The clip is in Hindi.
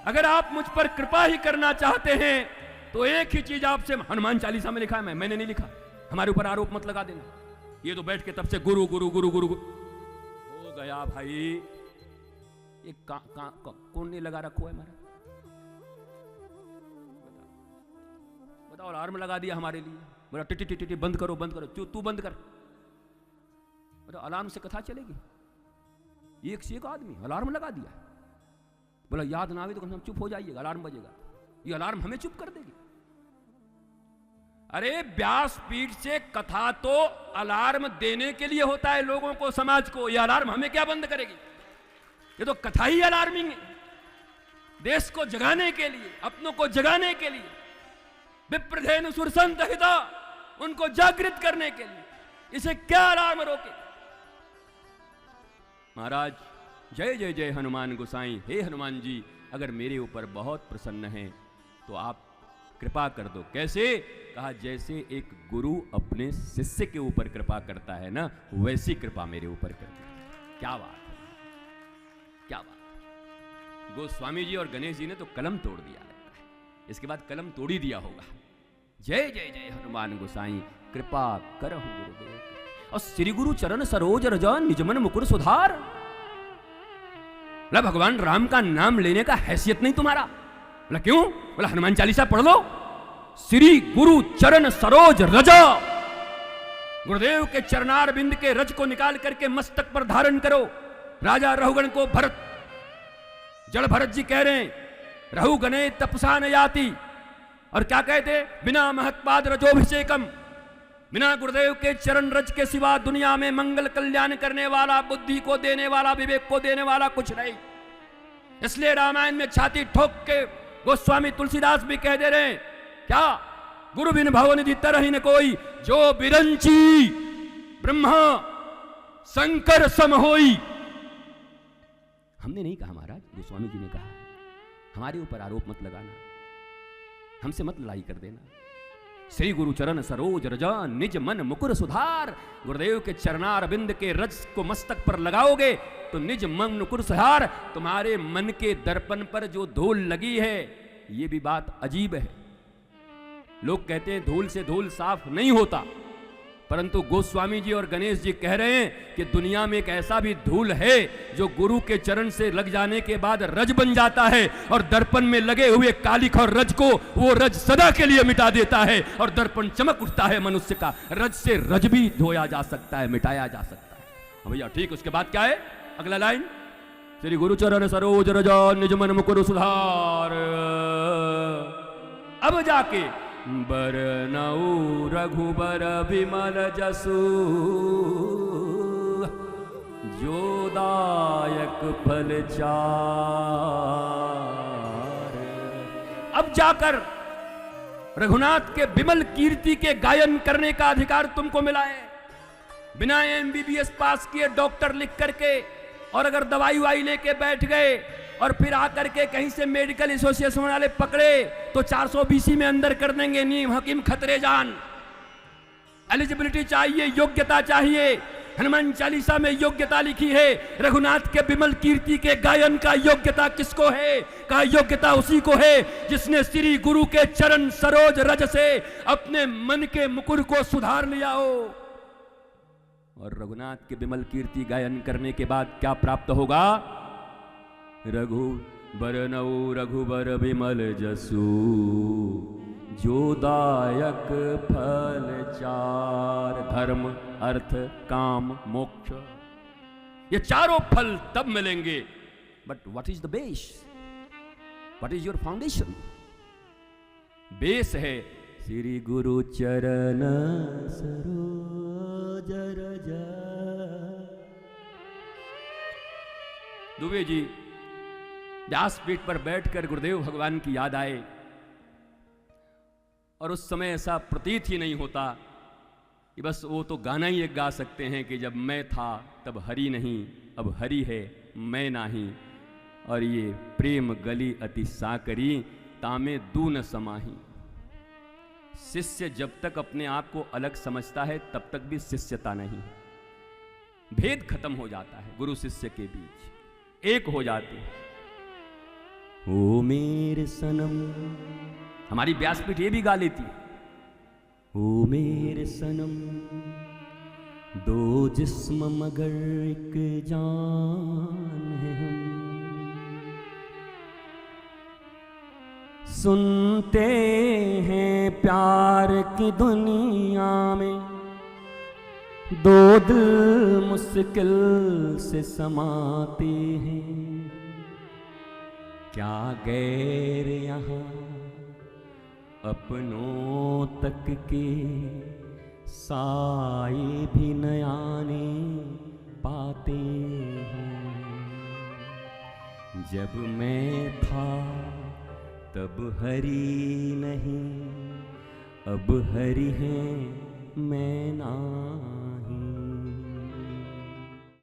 अगर आप मुझ पर कृपा ही करना चाहते हैं तो एक ही चीज आपसे, हनुमान चालीसा में लिखा है, मैंने नहीं लिखा, हमारे ऊपर आरोप मत लगा देना। ये तो बैठ के तब से गुरु गुरु गुरु गुरु हो गया भाई। ये कौन ने लगा रखो है हमारा? बताओ। अलार्म लगा दिया हमारे लिए, बोला टिटी टिटी टिटी बंद करो बंद करो, तू बंद कर। बोला अलार्म से कथा चलेगी? एक से एक आदमी अलार्म लगा दिया, बोला याद ना आवे तो कम से कम चुप हो जाइएगा, अलार्म बजेगा। ये अलार्म हमें चुप कर देगी? अरे व्यासपीठ से कथा तो अलार्म देने के लिए होता है लोगों को, समाज को। ये अलार्म हमें क्या बंद करेगी? ये तो कथा ही अलार्मिंग है, देश को जगाने के लिए, अपनों को जगाने के लिए। विप्रधेनु सुरसंत हिता, उनको जागृत करने के लिए। इसे क्या अलार्म रोके? महाराज जय जय जय हनुमान गोसाई। हे हनुमान जी, अगर मेरे ऊपर बहुत प्रसन्न हैं तो आप कृपा कर दो। कैसे? कहा जैसे एक गुरु अपने शिष्य के ऊपर कृपा करता है ना, वैसी कृपा मेरे ऊपर कर दो। क्या बात है, क्या बात। गोस्वामी जी और गणेश जी ने तो कलम तोड़ दिया लगता है, इसके बाद कलम तोड़ ही दिया होगा। जय जय जय हनुमान गोसाई, कृपा करहु गुरुदेव। और श्री गुरु चरण सरोज रज निजमन मुकुर सुधार। बोला भगवान राम का नाम लेने का हैसियत नहीं तुम्हारा? बोला क्यों? बोला हनुमान चालीसा पढ़ लो। श्री गुरु चरण सरोज रज, गुरुदेव के चरणार बिंद के रज को निकाल करके मस्तक पर धारण करो। राजा रहुगण को भरत, जड़ भरत जी कह रहे हैं रहुगणे तपसा न याति। और क्या कहते? बिना महत्पाद रजोभिषेकम, बिना गुरुदेव के चरण रज के सिवा दुनिया में मंगल कल्याण करने वाला, बुद्धि को देने वाला, विवेक को देने वाला कुछ नहीं। इसलिए रामायण में छाती ठोक के गोस्वामी तुलसीदास भी कह दे रहे हैं, क्या? गुरु बिन भवनिधि तरहि न कोई, जो बिरंची ब्रह्मा शंकर सम होई। हमने नहीं कहा महाराज, गोस्वामी जी ने कहा। हमारे ऊपर आरोप मत लगाना, हमसे मत लड़ाई कर देना। श्री गुरु चरण सरोज रज निज मन मुकुर सुधार। गुरुदेव के चरणार बिंद के रज को मस्तक पर लगाओगे तो निज मन मुकुर सुधार। तुम्हारे मन के दर्पण पर जो धूल लगी है, ये भी बात अजीब है। लोग कहते हैं धूल से धूल साफ नहीं होता, परंतु गोस्वामी जी और गणेश जी कह रहे हैं कि दुनिया में एक ऐसा भी धूल है जो गुरु के चरण से लग जाने के बाद रज बन जाता है, और दर्पण में लगे हुए कालिख और रज को वो रज सदा के लिए मिटा देता है, और दर्पण चमक उठता है मनुष्य का। रज से रज भी धोया जा सकता है, मिटाया जा सकता है। भैया ठीक, उसके बाद क्या है अगला लाइन? श्री गुरु चरण सरोज रज निज मन मुकुर सुधार। अब जाके बरनऊ रघुबर विमल जसु, जोदायक फल चार। अब जाकर रघुनाथ के विमल कीर्ति के गायन करने का अधिकार तुमको मिला है। बिना MBBS पास किए डॉक्टर लिख करके, और अगर दवाई वाई लेके बैठ गए और फिर आकर के कहीं से मेडिकल एसोसिएशन वाले पकड़े तो 420 में अंदर कर देंगे। नीम हकीम खतरे जान। एलिजिबिलिटी चाहिए, योग्यता चाहिए। हनुमान चालीसा में योग्यता लिखी है। रघुनाथ के विमल कीर्ति के गायन का योग्यता किसको है? का योग्यता उसी को है जिसने श्री गुरु के चरण सरोज रज से अपने मन के मुकुर को सुधार लिया हो। और रघुनाथ के विमल कीर्ति गायन करने के बाद क्या प्राप्त होगा? रघुबरनऊ रघुबर विमल जसु, जोदायक फल चार। धर्म, अर्थ, काम, मोक्ष, ये चारों फल तब मिलेंगे। But what is the base? What is your foundation? Base है श्री गुरु चरण सरोज रज। दुबे जी व्यासपीठ पर बैठकर गुरुदेव भगवान की याद आए, और उस समय ऐसा प्रतीत ही नहीं होता कि बस वो तो गाना ही एक गा सकते हैं कि जब मैं था तब हरि नहीं, अब हरि है मैं नाही। और ये प्रेम गली अति साकरी, तामे दून समाही। शिष्य जब तक अपने आप को अलग समझता है तब तक भी शिष्यता नहीं है। भेद खत्म हो जाता है, गुरु शिष्य के बीच एक हो जाते हैं। ओ मेरे सनम, हमारी व्यासपीठ ये भी गा लेती है। ओ मेरे सनम, दो जिस्म मगर एक जान है हम, सुनते हैं प्यार की दुनिया में, दो दिल मुश्किल से समाते हैं, क्या गैर यहाँ अपनों तक के साए भी न आने पाते हैं। जब मैं था तब हरी नहीं, अब हरी है मैं ना